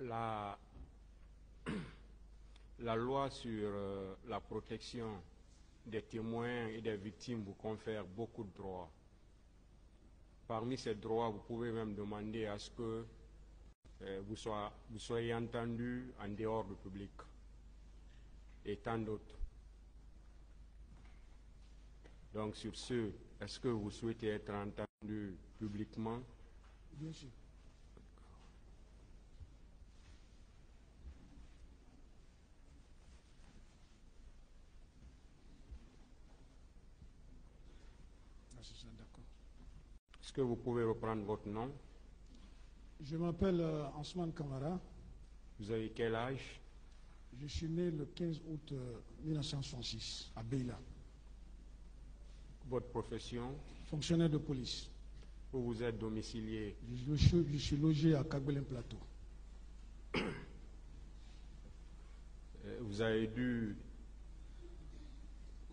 la, la loi sur la protection des témoins et des victimes vous confère beaucoup de droits. Parmi ces droits, vous pouvez même demander à ce que vous soyez entendu en dehors du public et tant d'autres. Donc sur ce, est-ce que vous souhaitez être entendu publiquement? Bien sûr. D'accord. Est-ce que vous pouvez reprendre votre nom? Je m'appelle Ansman Kamara. Vous avez quel âge? Je suis né le 15 août 1966 à Beila. Votre profession? Fonctionnaire de police. Où vous êtes domicilié? Je suis logé à Kagbelen Plateau. Vous avez dû,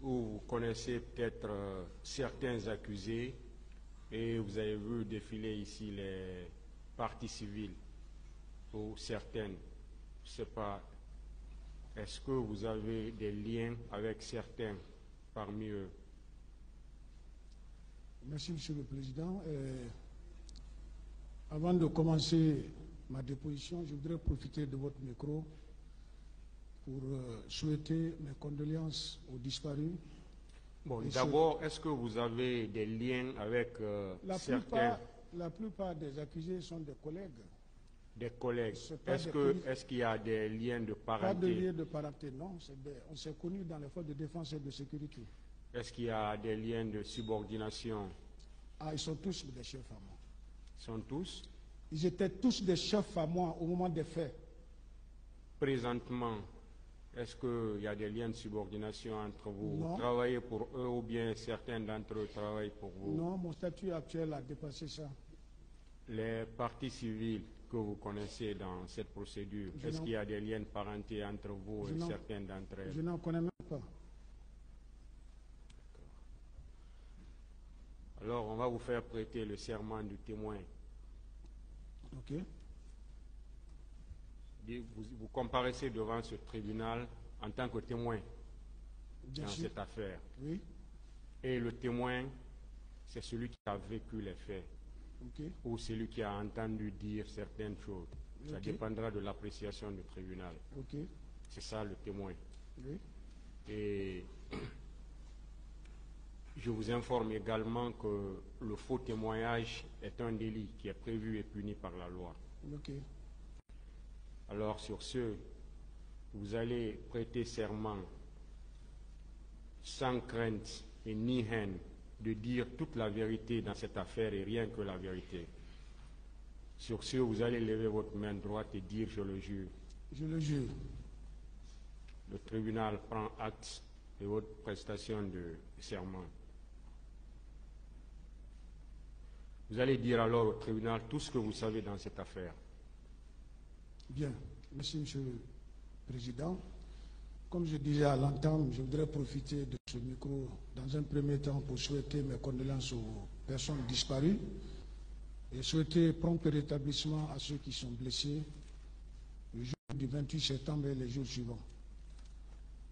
ou vous connaissez peut-être certains accusés, et vous avez vu défiler ici les parties civiles, ou certaines, je ne sais pas, est-ce que vous avez des liens avec certains parmi eux? Merci, Monsieur le Président. Avant de commencer ma déposition, je voudrais profiter de votre micro pour souhaiter mes condoléances aux disparus. Bon, d'abord, est-ce que vous avez des liens avec certains? La plupart des accusés sont des collègues. Des collègues. Est-ce qu'il y a des liens de parenté? Pas de liens de parenté, non. On s'est connus dans les forces de défense et de sécurité. Est-ce qu'il y a des liens de subordination? Ah, ils sont tous des chefs à moi. Ils sont tous? Ils étaient tous des chefs à moi au moment des faits. Présentement, est-ce qu'il y a des liens de subordination entre vous? Non. Vous travaillez pour eux ou bien certains d'entre eux travaillent pour vous? Non, mon statut actuel a dépassé ça. Les parties civiles que vous connaissez dans cette procédure, est-ce qu'il y a des liens de parenté entre vous et certains d'entre elles? Je n'en connais même pas. Alors, on va vous faire prêter le serment du témoin. Ok. Vous comparaissez devant ce tribunal en tant que témoin Bien dans sûr. cette affaire. Oui. Et le témoin, c'est celui qui a vécu les faits. Ok. Ou celui qui a entendu dire certaines choses. Ça Ok. dépendra de l'appréciation du tribunal. Ok. C'est ça le témoin. Oui. Et je vous informe également que le faux témoignage est un délit qui est prévu et puni par la loi. Ok. Alors sur ce, vous allez prêter serment sans crainte et ni haine de dire toute la vérité dans cette affaire et rien que la vérité. Sur ce, vous allez lever votre main droite et dire « je le jure ». Je le jure. Le tribunal prend acte de votre prestation de serment. Vous allez dire alors au tribunal tout ce que vous savez dans cette affaire. Bien. Merci, Monsieur le Président. Comme je disais à l'entame, je voudrais profiter de ce micro dans un premier temps pour souhaiter mes condoléances aux personnes disparues et souhaiter prompt rétablissement à ceux qui sont blessés le jour du 28 septembre et les jours suivants.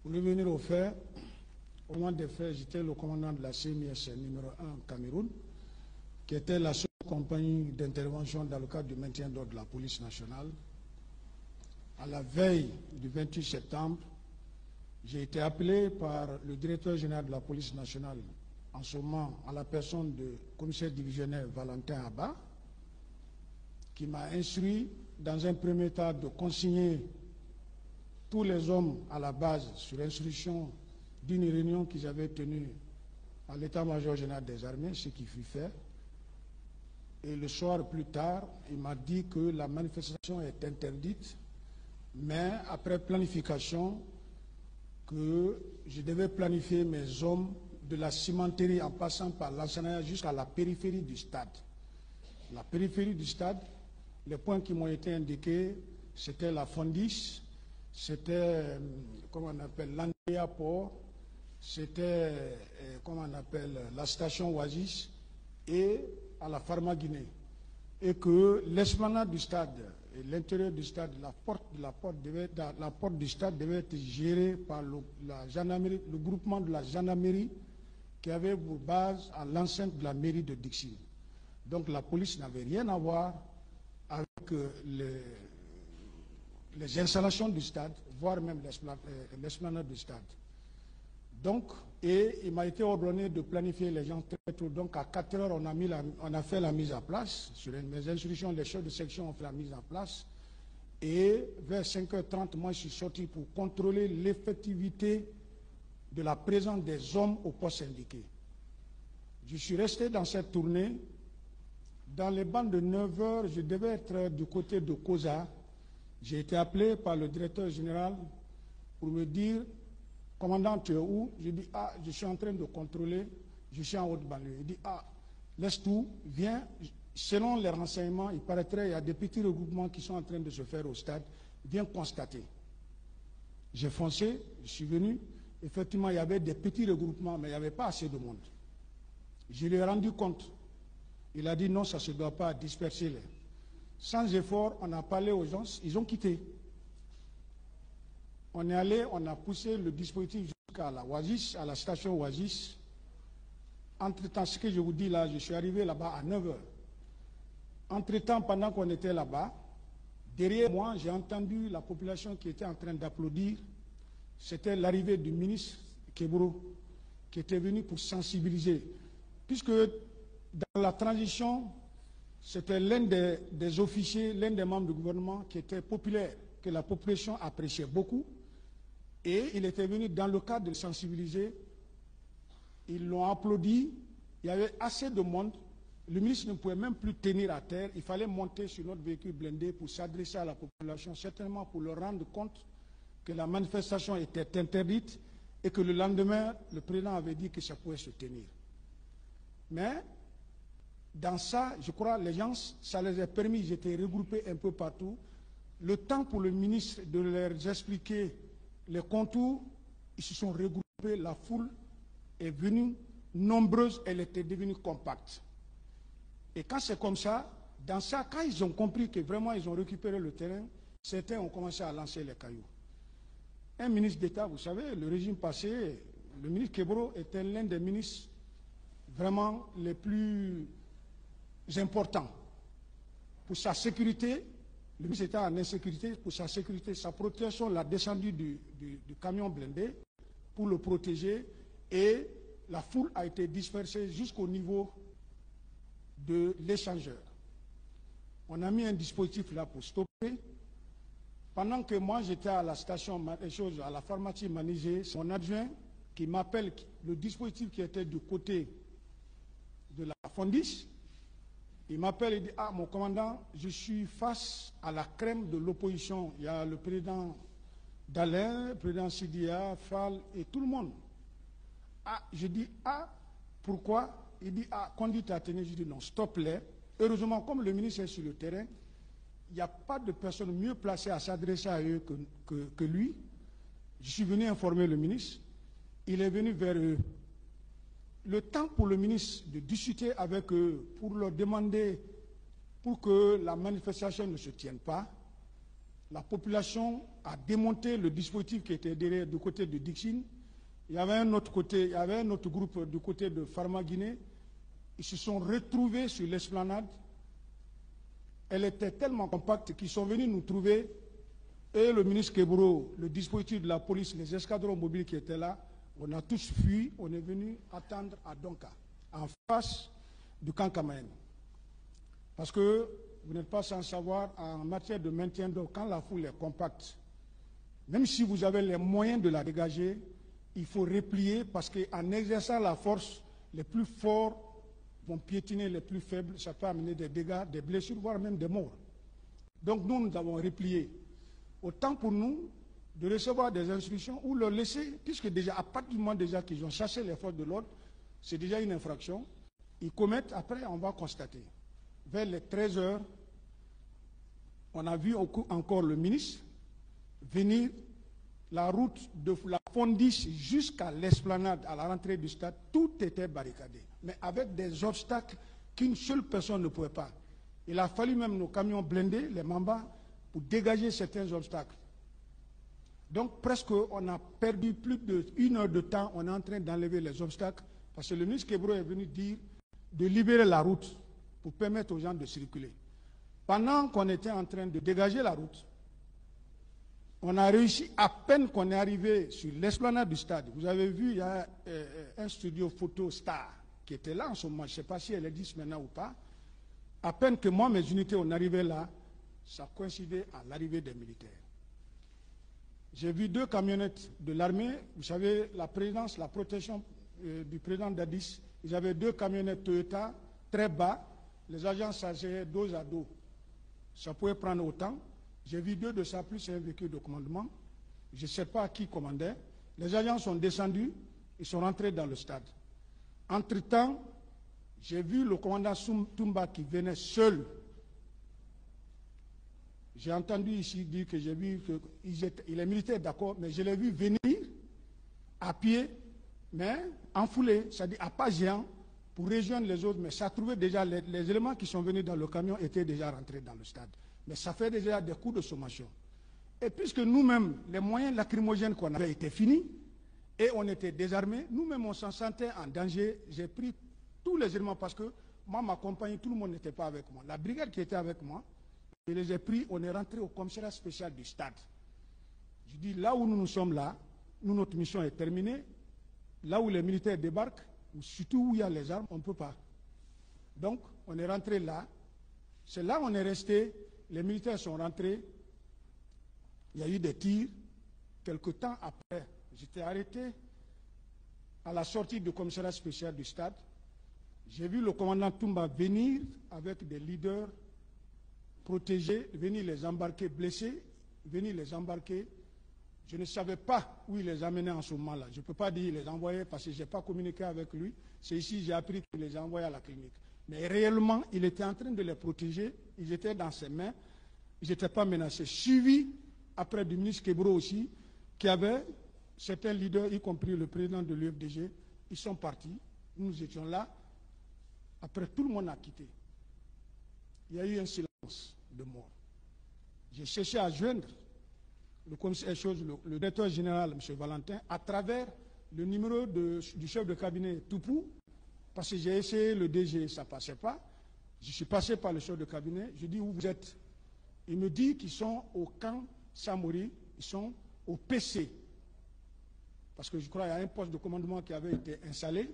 Pour revenir aux faits, au moment des faits, j'étais le commandant de la CMIS numéro 1 Cameroun, qui était la seule compagnie d'intervention dans le cadre du maintien d'ordre de la police nationale. À la veille du 28 septembre, j'ai été appelé par le directeur général de la police nationale, en ce moment à la personne du commissaire divisionnaire Valentin Abba, qui m'a instruit dans un premier temps de consigner tous les hommes à la base sur instruction d'une réunion qu'ils avaient tenue à l'état-major général des armées, ce qui fut fait. Et le soir plus tard, il m'a dit que la manifestation est interdite, mais après planification, que je devais planifier mes hommes de la cimenterie en passant par l'Ansanaïa jusqu'à la périphérie du stade. La périphérie du stade, les points qui m'ont été indiqués, c'était la Fondis, c'était, comment on appelle, l'Andrea Port, c'était, comment on appelle, la station Oasis et à la Pharma Guinée. Et que l'esplanade du stade l'intérieur du stade, la porte du stade devait être gérée par la gendarmerie, le groupement de la gendarmerie qui avait pour base à l'enceinte de la mairie de Dixine. Donc la police n'avait rien à voir avec les installations du stade, voire même l'esplanade du stade. Donc, et il m'a été ordonné de planifier les gens très tôt. Donc à 4 heures, on a fait la mise en place. Sur mes instructions, les chefs de section ont fait la mise en place. Et vers 5h30, moi je suis sorti pour contrôler l'effectivité de la présence des hommes au poste indiqué. Je suis resté dans cette tournée. Dans les bandes de 9h, je devais être du côté de Koza. J'ai été appelé par le directeur général pour me dire: commandant, tu es où? Je dis: ah, je suis en train de contrôler, je suis en haute banlieue. Il dit: ah, laisse tout, viens. Selon les renseignements, il paraîtrait qu'il y a des petits regroupements qui sont en train de se faire au stade. Viens constater. J'ai foncé, je suis venu. Effectivement, il y avait des petits regroupements, mais il n'y avait pas assez de monde. Je lui ai rendu compte. Il a dit: non, ça ne se doit pas, disperser les. Sans effort, on a parlé aux gens, ils ont quitté. On est allé, on a poussé le dispositif jusqu'à la Oasis, à la station Oasis. Entre-temps, ce que je vous dis là, je suis arrivé là-bas à 9h. Entre-temps, pendant qu'on était là-bas, derrière moi, j'ai entendu la population qui était en train d'applaudir. C'était l'arrivée du ministre Kebro, qui était venu pour sensibiliser. Puisque dans la transition, c'était l'un des officiers, l'un des membres du gouvernement qui était populaire, que la population appréciait beaucoup. Et il était venu dans le cadre de sensibiliser. Ils l'ont applaudi. Il y avait assez de monde. Le ministre ne pouvait même plus tenir à terre. Il fallait monter sur notre véhicule blindé pour s'adresser à la population, certainement pour leur rendre compte que la manifestation était interdite et que le lendemain, le président avait dit que ça pouvait se tenir. Mais dans ça, je crois, les gens, ça les a permis, ils étaient regroupés un peu partout. Le temps pour le ministre de leur expliquer les contours, ils se sont regroupés, la foule est venue nombreuse, elle était devenue compacte. Et quand c'est comme ça, dans ça, quand ils ont compris que vraiment ils ont récupéré le terrain, certains ont commencé à lancer les cailloux. Un ministre d'État, vous savez, le régime passé, le ministre Kebro était l'un des ministres vraiment les plus importants. Pour sa sécurité, le ministre était en insécurité, pour sa sécurité, sa protection, la descendue du camion blindé pour le protéger, et la foule a été dispersée jusqu'au niveau de l'échangeur. On a mis un dispositif là pour stopper. Pendant que moi j'étais à la station, à la pharmacie Manigé, c'est mon adjoint qui m'appelle, le dispositif qui était du côté de la Fondis. Il m'appelle et dit: ah, mon commandant, je suis face à la crème de l'opposition. Il y a le président Dalin, le président Sidia, Fall et tout le monde. Ah, je dis: ah, pourquoi? Il dit: ah, conduite à tenir. Je dis: non, stop-les. Heureusement, comme le ministre est sur le terrain, il n'y a pas de personne mieux placée à s'adresser à eux que lui. Je suis venu informer le ministre. Il est venu vers eux. Le temps pour le ministre de discuter avec eux, pour leur demander pour que la manifestation ne se tienne pas, la population a démonté le dispositif qui était derrière du côté de Dixine. Il y avait un autre côté, il y avait un autre groupe du côté de Pharma Guinée. Ils se sont retrouvés sur l'esplanade. Elle était tellement compacte qu'ils sont venus nous trouver. Et le ministre Kebro, le dispositif de la police, les escadrons mobiles qui étaient là, on a tous fui, on est venu attendre à Donka, en face du camp Kamaen. Parce que vous n'êtes pas sans savoir, en matière de maintien d'ordre, quand la foule est compacte, même si vous avez les moyens de la dégager, il faut replier, parce qu'en exerçant la force, les plus forts vont piétiner les plus faibles, ça peut amener des dégâts, des blessures, voire même des morts. Donc nous avons replié. Autant pour nous de recevoir des instructions ou leur laisser, puisque déjà, à partir du moment déjà qu'ils ont chassé les forces de l'ordre, c'est déjà une infraction. Ils commettent, après on va constater. Vers les 13 heures, on a vu encore le ministre venir la route de la Fondis jusqu'à l'esplanade, à la rentrée du stade, tout était barricadé. Mais avec des obstacles qu'une seule personne ne pouvait pas. Il a fallu même nos camions blindés, les Mamba, pour dégager certains obstacles. Donc presque on a perdu plus d'1 heure de temps, on est en train d'enlever les obstacles, parce que le ministre Kebro est venu dire de libérer la route pour permettre aux gens de circuler. Pendant qu'on était en train de dégager la route, on a réussi, à peine qu'on est arrivé sur l'esplanade du stade. Vous avez vu, il y a un studio photo Star qui était là en ce moment. Je ne sais pas si elle existe maintenant ou pas. À peine que moi, mes unités, on arrivait là, ça coïncidait à l'arrivée des militaires. J'ai vu 2 camionnettes de l'armée. Vous savez, la présidence, la protection du président Dadis, ils avaient 2 camionnettes Toyota, très bas. Les agents s'asseyaient dos à dos. Ça pouvait prendre autant. J'ai vu 2 de ça, plus un véhicule de commandement. Je ne sais pas qui commandait. Les agents sont descendus, ils sont rentrés dans le stade. Entre-temps, j'ai vu le commandant Toumba qui venait seul. J'ai entendu ici dire que j'ai vu qu'il est militaire, d'accord, mais je l'ai vu venir à pied, mais en foulée, c'est-à-dire à pas géant, pour rejoindre les autres. Mais ça trouvait déjà, les éléments qui sont venus dans le camion étaient déjà rentrés dans le stade. Mais ça fait déjà des coups de sommation. Et puisque nous-mêmes, les moyens lacrymogènes qu'on avait étaient finis, et on était désarmés, nous-mêmes on s'en sentait en danger. J'ai pris tous les éléments parce que moi, ma compagnie, tout le monde n'était pas avec moi. La brigade qui était avec moi, je les ai pris, on est rentré au commissariat spécial du stade. Je dis, là où nous sommes là, nous, notre mission est terminée. Là où les militaires débarquent, ou surtout où il y a les armes, on ne peut pas. Donc, on est rentré là. C'est là où on est resté. Les militaires sont rentrés. Il y a eu des tirs. Quelque temps après, j'étais arrêté à la sortie du commissariat spécial du stade. J'ai vu le commandant Toumba venir avec des leaders protégés, venir les embarquer blessés, venir les embarquer. Je ne savais pas où il les amenait en ce moment-là. Je ne peux pas dire qu'il les envoyait parce que je n'ai pas communiqué avec lui. C'est ici que j'ai appris qu'il les envoyait à la clinique. Mais réellement, il était en train de les protéger. Ils étaient dans ses mains. Ils n'étaient pas menacés. Suivi après du ministre Kebro aussi, qui avait certains leaders, y compris le président de l'UFDG. Ils sont partis. Nous étions là. Après, tout le monde a quitté. Il y a eu un silence de mort. J'ai cherché à joindre le commissaire le directeur général, M. Valentin, à travers le numéro du chef de cabinet Toupou, parce que j'ai essayé le DG, ça ne passait pas. Je suis passé par le chef de cabinet, je dis où vous êtes. Il me dit qu'ils sont au camp Samori, ils sont au PC. Parce que je crois qu'il y a un poste de commandement qui avait été installé,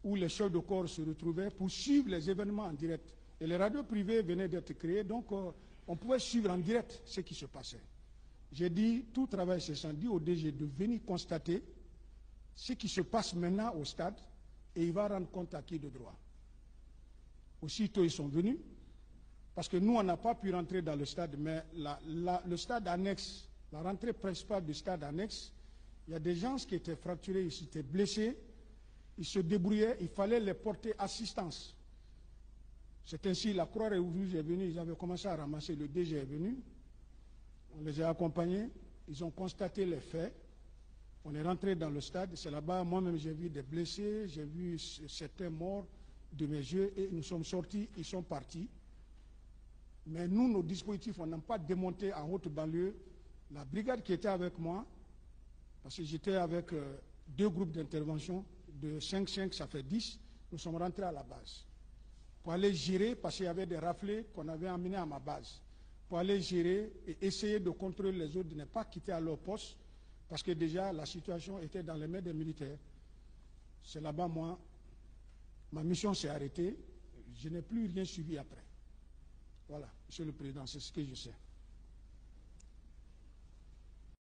où les chefs de corps se retrouvaient pour suivre les événements en direct. Et les radios privées venaient d'être créées, donc on pouvait suivre en direct ce qui se passait. J'ai dit, tout travail cessant, dit au DG de venir constater ce qui se passe maintenant au stade et il va rendre compte à qui de droit. Aussitôt, ils sont venus, parce que nous, on n'a pas pu rentrer dans le stade, mais le stade annexe, la rentrée principale du stade annexe, il y a des gens qui étaient fracturés, ils étaient blessés, ils se débrouillaient, il fallait les porter assistance. C'est ainsi, la Croix-Rouge est venue, ils avaient commencé à ramasser, le DG est venu, on les a accompagnés, ils ont constaté les faits, on est rentré dans le stade, c'est là-bas, moi-même j'ai vu des blessés, j'ai vu certains morts de mes yeux, et nous sommes sortis, ils sont partis. Mais nous, nos dispositifs, on n'a pas démonté en haute banlieue. La brigade qui était avec moi, parce que j'étais avec 2 groupes d'intervention, de 5-5, ça fait 10, nous sommes rentrés à la base. Pour aller gérer, parce qu'il y avait des raflés qu'on avait emmenés à ma base, pour aller gérer et essayer de contrôler les autres, de ne pas quitter à leur poste, parce que déjà la situation était dans les mains des militaires. C'est là-bas, moi, ma mission s'est arrêtée, je n'ai plus rien suivi après. Voilà, Monsieur le Président, c'est ce que je sais.